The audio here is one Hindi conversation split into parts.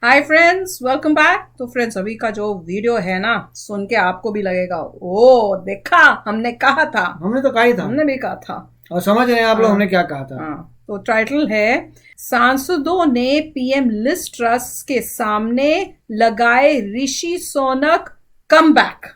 Hi friends, welcome back. तो फ्रेंड्स, अभी का जो वीडियो है ना, सुन के आपको भी लगेगा ओ देखा, हमने कहा था। हमने तो कहा ही था। हमने भी कहा था। और समझ रहे हैं आप लोग हाँ, हमने क्या कहा था। हाँ। तो टाइटल है, सांसदों ने पीएम लिज ट्रस्ट के सामने लगाए Rishi Sunak come back.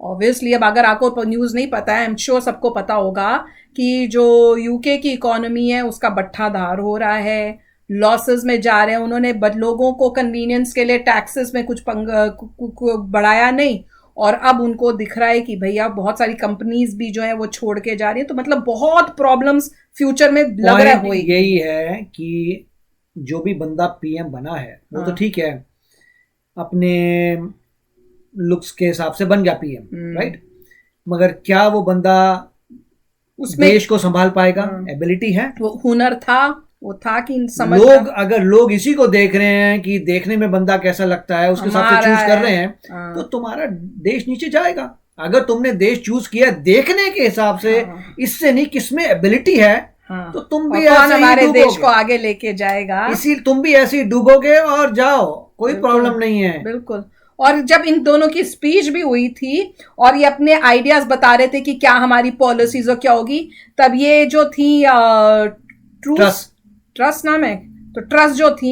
Obviously अब अगर आपको न्यूज नहीं पता है, आई एम श्योर सबको पता होगा कि जो यूके की इकोनॉमी है उसका बट्टाधार हो रहा है, लॉसेस में जा रहे हैं। उन्होंने लोगों को कन्वीनियंस के लिए टैक्सेस में कुछ बढ़ाया नहीं, और अब उनको दिख रहा है कि भैया बहुत सारी कंपनीज भी जो है वो छोड़ के जा रही है। तो मतलब बहुत प्रॉब्लम्स फ्यूचर में लग रहा है। यही है कि जो भी बंदा पीएम बना है वो तो ठीक है, अपने लुक्स के हिसाब से बन गया पीएम, राइट। मगर क्या वो बंदा उसमें देश को संभाल पाएगा? एबिलिटी है, वो हुनर था, वो था कि समझ अगर लोग इसी को देख रहे हैं कि देखने में बंदा कैसा लगता है उसके हिसाब से चूज कर रहे हैं, तो तुम्हारा देश नीचे जाएगा। अगर तुमने देश चूज किया देखने के हिसाब से, इससे नहीं किसमें एबिलिटी है, तो तुम भी ऐसे हमारे देश को आगे लेके जाएगा। इसी तुम भी ऐसे ही डूबोगे और जाओ, कोई प्रॉब्लम नहीं है। बिल्कुल। और जब इन दोनों की स्पीच भी हुई थी और ये अपने आइडियाज बता रहे थे कि क्या हमारी पॉलिसीज और क्या होगी, तब ये जो थी ट्रस्ट नाम है, तो ट्रस्ट जो थी,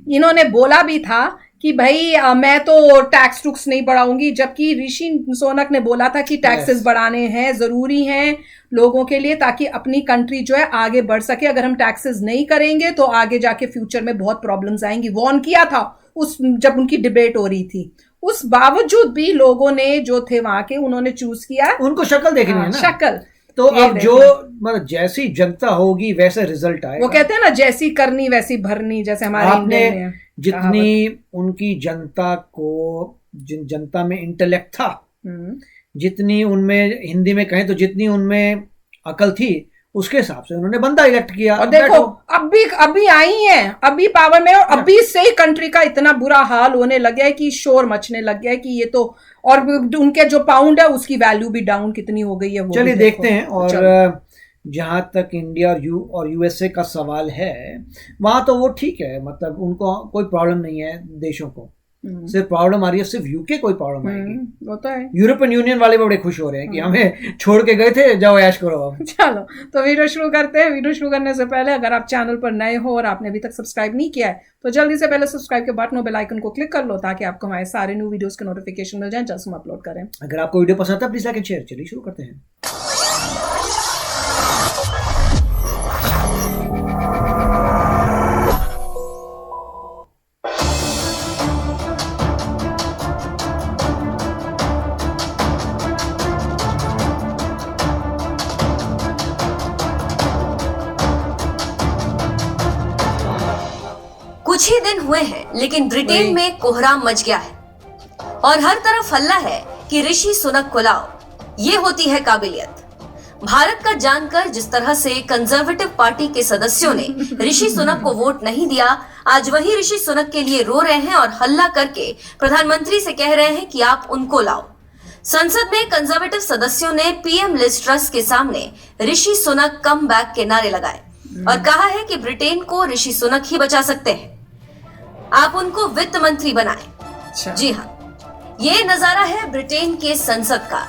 इन्होंने बोला भी था कि भाई मैं तो टैक्स टुक्स नहीं बढ़ाऊंगी, जबकि ऋषि सुनक ने बोला था कि टैक्सेस बढ़ाने हैं, जरूरी हैं लोगों के लिए, ताकि अपनी कंट्री जो है आगे बढ़ सके। अगर हम टैक्सेस नहीं करेंगे तो आगे जाके फ्यूचर में बहुत प्रॉब्लम्स आएंगी। वॉर्न किया था उस जब उनकी डिबेट हो रही थी। उस बावजूद भी लोगों ने जो थे वहां के, उन्होंने चूज किया, उनको शक्ल देखनी है ना, शक्ल। तो अब जो मतलब जैसी जनता होगी वैसे रिजल्ट आएगा। वो कहते हैं ना, जैसी करनी वैसी भरनी, जैसे हमारे इंडिया में जितनी उनकी जनता को, जिन जनता में इंटेलेक्ट था, जितनी उनमें, हिंदी में कहें तो जितनी उनमें अकल थी, उसके हिसाब से उन्होंने बंदा इलेक्ट किया। और देखो अभी आई हैं, अभी पावर में, और अभी से ही कंट्री का इतना बुरा हाल होने लग गया है कि शोर मचने लग गया है कि ये तो, और उनके जो पाउंड है उसकी वैल्यू भी डाउन कितनी हो गई है वो। चलिए देखते हैं। और जहां तक इंडिया और यूएसए का सवाल है, वहां तो वो ठीक है, मतलब उनको कोई प्रॉब्लम नहीं है देशों को। सिर्फ प्रॉब्लम आ रही है, सिर्फ यूके कोई प्रॉब्लम आएगी। वो तो है। यूरोपियन यूनियन वाले बड़े खुश हो रहे हैं कि हमें छोड़ के गए थे, जाओ ऐश करो। चलो तो वीडियो शुरू करते हैं। वीडियो शुरू करने से पहले अगर आप चैनल पर नए हो और आपने अभी तक सब्सक्राइब नहीं किया है, तो जल्दी से पहले सब्सक्राइब के बटन और बेल आइकन को क्लिक कर लो, ताकि आपको हमारे सारे न्यू वीडियोस के नोटिफिकेशन मिल जाए जब हम अपलोड करें। अगर आपको वीडियो पसंद है प्लीज लाइक एंड शेयर। चलिए शुरू करते हैं। कुछ ही दिन हुए हैं, लेकिन ब्रिटेन में कोहराम मच गया है और हर तरफ हल्ला है कि ऋषि सुनक को लाओ। ये होती है काबिलियत। भारत का जानकर जिस तरह से कंजर्वेटिव पार्टी के सदस्यों ने ऋषि सुनक को वोट नहीं दिया, आज वही ऋषि सुनक के लिए रो रहे हैं और हल्ला करके प्रधानमंत्री से कह रहे हैं कि आप उनको लाओ। संसद में कंजर्वेटिव सदस्यों ने पीएम लिज ट्रस्ट के सामने ऋषि सुनक कम बैक के नारे लगाए और कहा है कि ब्रिटेन को ऋषि सुनक ही बचा सकते हैं, आप उनको वित्त मंत्री बनाएं। जी हाँ, ये नजारा है ब्रिटेन के संसद का।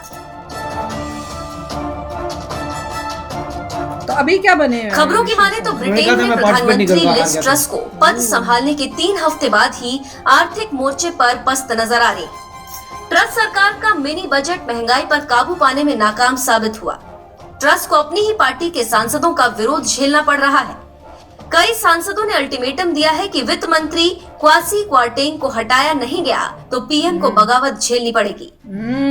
तो अभी क्या बने हैं? खबरों की माने तो ब्रिटेन में प्रधानमंत्री लिज ट्रस को पद संभालने के 3 हफ्ते बाद ही आर्थिक मोर्चे पर पस्त नजर आ रही। ट्रस सरकार का मिनी बजट महंगाई पर काबू पाने में नाकाम साबित हुआ। ट्रस को अपनी ही पार्टी के सांसदों का विरोध झेलना पड़ रहा है। कई सांसदों ने अल्टीमेटम दिया है कि वित्त मंत्री क्वासी क्वार्टेंग को हटाया नहीं गया तो पीएम को बगावत झेलनी पड़ेगी।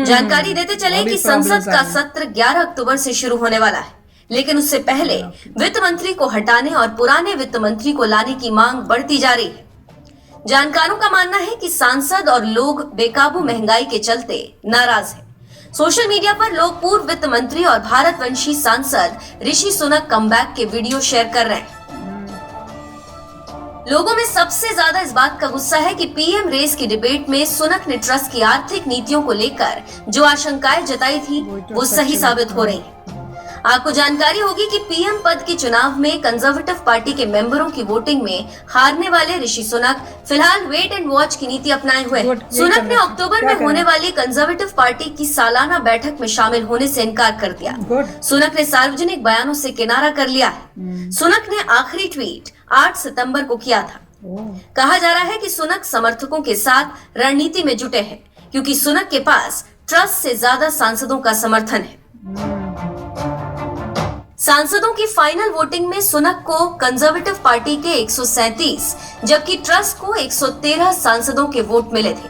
जानकारी देते चले कि संसद का सत्र 11 अक्टूबर से शुरू होने वाला है, लेकिन उससे पहले वित्त मंत्री को हटाने और पुराने वित्त मंत्री को लाने की मांग बढ़ती जा रही है। जानकारों का मानना है कि सांसद और लोग बेकाबू महंगाई के चलते नाराज हैं। सोशल मीडिया पर लोग पूर्व वित्त मंत्री और भारतवंशी सांसद ऋषि सुनक कमबैक के वीडियो शेयर कर रहे हैं। लोगों में सबसे ज्यादा इस बात का गुस्सा है कि पीएम रेस की डिबेट में सुनक ने ट्रस्ट की आर्थिक नीतियों को लेकर जो आशंकाएं जताई थी वो सही साबित हो रही है। आपको जानकारी होगी कि पीएम पद के चुनाव में कंजर्वेटिव पार्टी के मेंबरों की वोटिंग में हारने वाले ऋषि सुनक फिलहाल वेट एंड वॉच की नीति अपनाए हुए हैं। सुनक ने अक्टूबर में होने वाली कंजर्वेटिव पार्टी की सालाना बैठक में शामिल होने से इनकार कर दिया। सुनक ने सार्वजनिक बयानों से किनारा कर लिया है। सुनक ने आखिरी ट्वीट 8 सितंबर को किया था। कहा जा रहा है कि सुनक समर्थकों के साथ रणनीति में जुटे हैं क्योंकि सुनक के पास ट्रस्ट से ज्यादा सांसदों का समर्थन है। सांसदों की फाइनल वोटिंग में सुनक को कंजर्वेटिव पार्टी के 137 जबकि ट्रस्ट को 113 सांसदों के वोट मिले थे।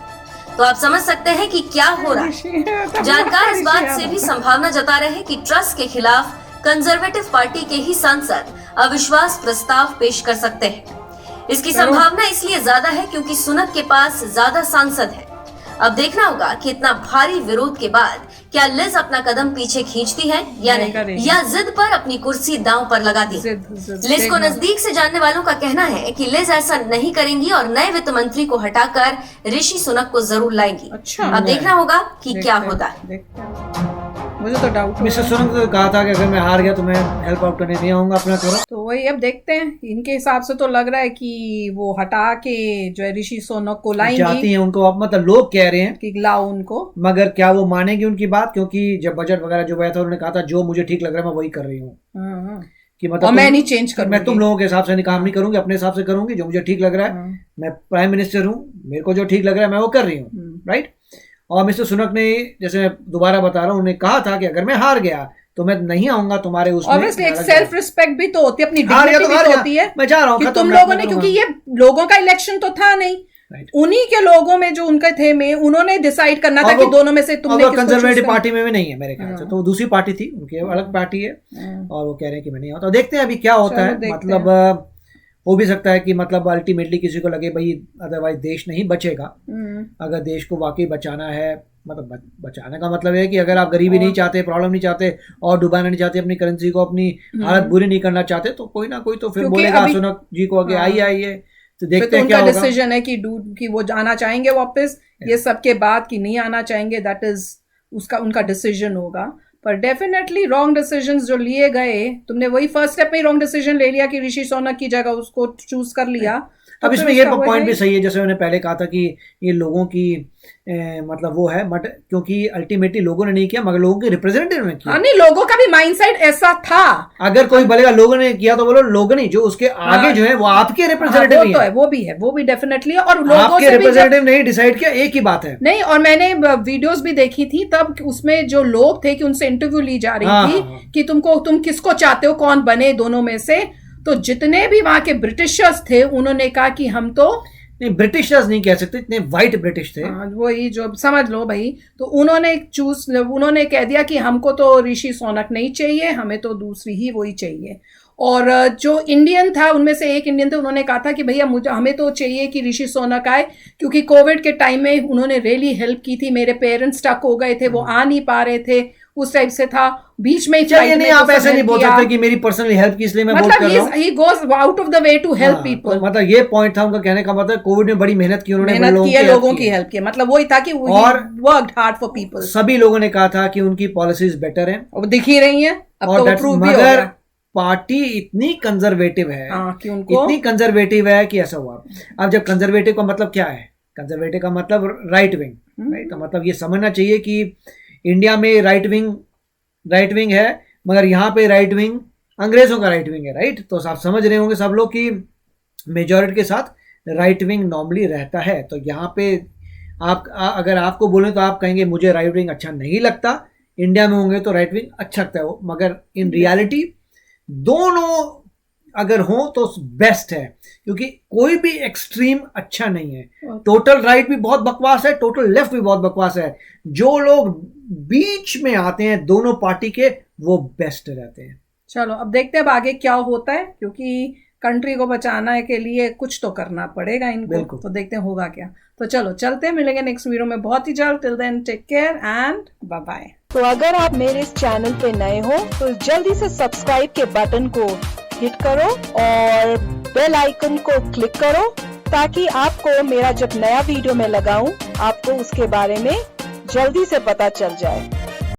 तो आप समझ सकते हैं कि क्या हो रहा है। जानकार इस बात से भी संभावना जता रहे हैं कि ट्रस्ट के खिलाफ कंजर्वेटिव पार्टी के ही सांसद अविश्वास प्रस्ताव पेश कर सकते हैं। इसकी संभावना इसलिए ज्यादा है क्योंकि सुनक के पास ज्यादा सांसद है। अब देखना होगा कि इतना भारी विरोध के बाद क्या लिज अपना कदम पीछे खींचती है या नहीं, या जिद पर अपनी कुर्सी दांव पर लगाती है। लिज को नजदीक से जानने वालों का कहना है कि लिज ऐसा नहीं करेंगी और नए वित्त मंत्री को हटाकर ऋषि सुनक को जरूर लाएंगी। अब देखना होगा कि क्या होता है। मुझे तो डाउट मिस्टर सुनक ने कहा था कि अगर मैं हार गया तो मैं हेल्प आउट करने नहीं आऊंगा अपना थोड़ा। तो वही अब देखते हैं। इनके हिसाब से तो लग रहा है कि वो हटा के जो है ऋषि सुनक को लाएंगी। चाहती हैं उनको, अब मतलब लोग कह रहे हैं कि लाओ उनको, मगर क्या वो मानेंगे उनकी बात? क्योंकि जब बजट वगैरह जो आया था उन्होंने कहा था जो मुझे ठीक लग रहा है मैं वही कर रही हूँ, कि मतलब मैं नहीं चेंज करूंगी, मैं तुम लोगों के हिसाब से काम नहीं करूंगी, अपने हिसाब से करूंगी जो मुझे ठीक लग रहा है। मैं प्राइम मिनिस्टर हूँ, मेरे को जो ठीक लग रहा है मैं वो कर रही हूँ, राइट। और मिस्टर सुनक ने, जैसे मैं दोबारा बता रहा हूँ, उन्होंने कहा था कि अगर मैं हार गया तो मैं नहीं आऊंगा तुम्हारे उसमें। ऑब्वियसली एक सेल्फ रिस्पेक्ट भी तो होती है, अपनी डिग्निटी भी तो होती है। मैं जा रहा हूँ तुम लोगों ने, क्योंकि ये लोगों का इलेक्शन तो था नहीं, उन्हीं के लोगों में जो उनके थे में उन्होंने डिसाइड करना था कि दोनों में से तुमने कंजर्वेटिव पार्टी में भी नहीं है मेरे ख्याल से, तो दूसरी पार्टी थी, उनकी अलग पार्टी है और वो कह रहे हैं कि मैं नहीं आता। देखते हैं अभी क्या होता है। मतलब हो भी सकता है कि मतलब अल्टीमेटली किसी को लगे भाई अदरवाइज देश नहीं बचेगा। अगर देश को वाकई बचाना है, मतलब बचाने का मतलब है कि अगर आप गरीबी नहीं चाहते, प्रॉब्लम नहीं चाहते और डुबाना नहीं चाहते, अपनी करेंसी को, अपनी हालत बुरी नहीं करना चाहते, तो कोई ना कोई तो फिर बोलेगा सुनक जी को आगे आइए। तो देखते हैं क्या होगा। डिसीजन है कि वो आना चाहेंगे वापस, ये सबके बाद कि नहीं आना चाहेंगे, दैट इज उसका उनका डिसीजन होगा। पर डेफिनेटली रॉन्ग डिसीजंस जो लिए गए, तुमने वही फर्स्ट स्टेप में ही रॉन्ग डिसीजन ले लिया कि ऋषि सुनक की जगह उसको चूज कर लिया। अब इसमें ये पॉइंट भी सही है, जैसे मैंने पहले कहा था कि ये लोगों की मतलब वो है, बट क्योंकि अल्टीमेटली लोगों ने नहीं किया मगर लोगों के रिप्रेजेंटेटिव ने किया। नहीं, लोगों का भी माइंडसेट ऐसा था। अगर कोई बोलेगा लोगों ने किया तो बोलो लोगों नहीं, जो उसके आगे जो है वो आपके रिप्रेजेंटेटिव तो है, वो भी डेफिनेटली। और लोगों से रिप्रेजेंटेटिव नहीं डिसाइड किया, एक ही बात है। नहीं, और मैंने वीडियोस भी देखी थी तब, उसमें जो लोग थे कि उनसे इंटरव्यू ली जा रही थी कि तुम किसको चाहते हो, कौन बने दोनों में से। तो जितने भी वहां के ब्रिटिशर्स थे उन्होंने कहा कि हम तो नहीं, ब्रिटिशर्स नहीं कह सकते, इतने वाइट ब्रिटिश थे। वही जो समझ लो भाई, तो उन्होंने कह दिया कि हमको तो ऋषि सुनक नहीं चाहिए, हमें तो दूसरी ही वही चाहिए। और जो इंडियन था उनमें से एक इंडियन थे, उन्होंने कहा था कि भैया हमें तो चाहिए कि ऋषि सुनक आए, क्योंकि कोविड के टाइम में उन्होंने रियली हेल्प की थी। मेरे पेरेंट्स स्टक हो गए थे, वो आ नहीं पा रहे थे, उस टाइप से था। बीच में नहीं, आप ऐसे नहीं बोल सकते कि मेरी पर्सनली हेल्प की, इसलिए मैं बोल कर रहा हूं। He goes out of the way to help people. मतलब ये पॉइंट था उनका कहने का, मतलब कोविड में बड़ी मेहनत की उन्होंने, लोगों की हेल्प की, मतलब वही था कि और वर्कड हार्ड फॉर पीपल। सभी लोगों ने कहा था कि उनकी पॉलिसीज बेटर हैं, अब दिख ही रही हैं, अब तो प्रूव भी हो गया। पार्टी इतनी कंजर्वेटिव है कि उनको इतनी कंजर्वेटिव है कि ऐसा हुआ। अब जब कंजर्वेटिव का मतलब क्या है? कंजर्वेटिव का मतलब राइट विंग, राइट। तो मतलब ये समझना चाहिए कि इंडिया में राइट विंग है, मगर यहाँ पे राइट विंग अंग्रेजों का राइट विंग है, राइट। तो आप समझ रहे होंगे सब लोग कि मेजॉरिटी के साथ राइट विंग नॉर्मली रहता है। तो यहाँ पे आप अगर आपको बोलें तो आप कहेंगे मुझे राइट विंग अच्छा नहीं लगता, इंडिया में होंगे तो राइट विंग अच्छा लगता है, मगर इन रियलिटी दोनों अगर हो तो बेस्ट है, क्योंकि कोई भी एक्सट्रीम अच्छा नहीं है। टोटल राइट भी बहुत बकवास है, टोटल लेफ्ट भी बहुत बकवास है। जो लोग बीच में आते हैं दोनों पार्टी के, वो बेस्ट रहते हैं। चलो अब देखते हैं अब आगे क्या होता है, क्योंकि कंट्री को बचाना के लिए कुछ तो करना पड़ेगा इनको। तो देखते हैं होगा क्या। तो चलो चलते हैं, मिलेंगे नेक्स्ट वीडियो में बहुत ही जल्द। Till then take care and bye bye. तो अगर आप मेरे इस चैनल पे नए हो तो जल्दी से सब्सक्राइब के बटन को हिट करो और बेल आइकन को क्लिक करो, ताकि आपको मेरा जब नया वीडियो मैं लगाऊं आपको उसके बारे में जल्दी से पता चल जाए।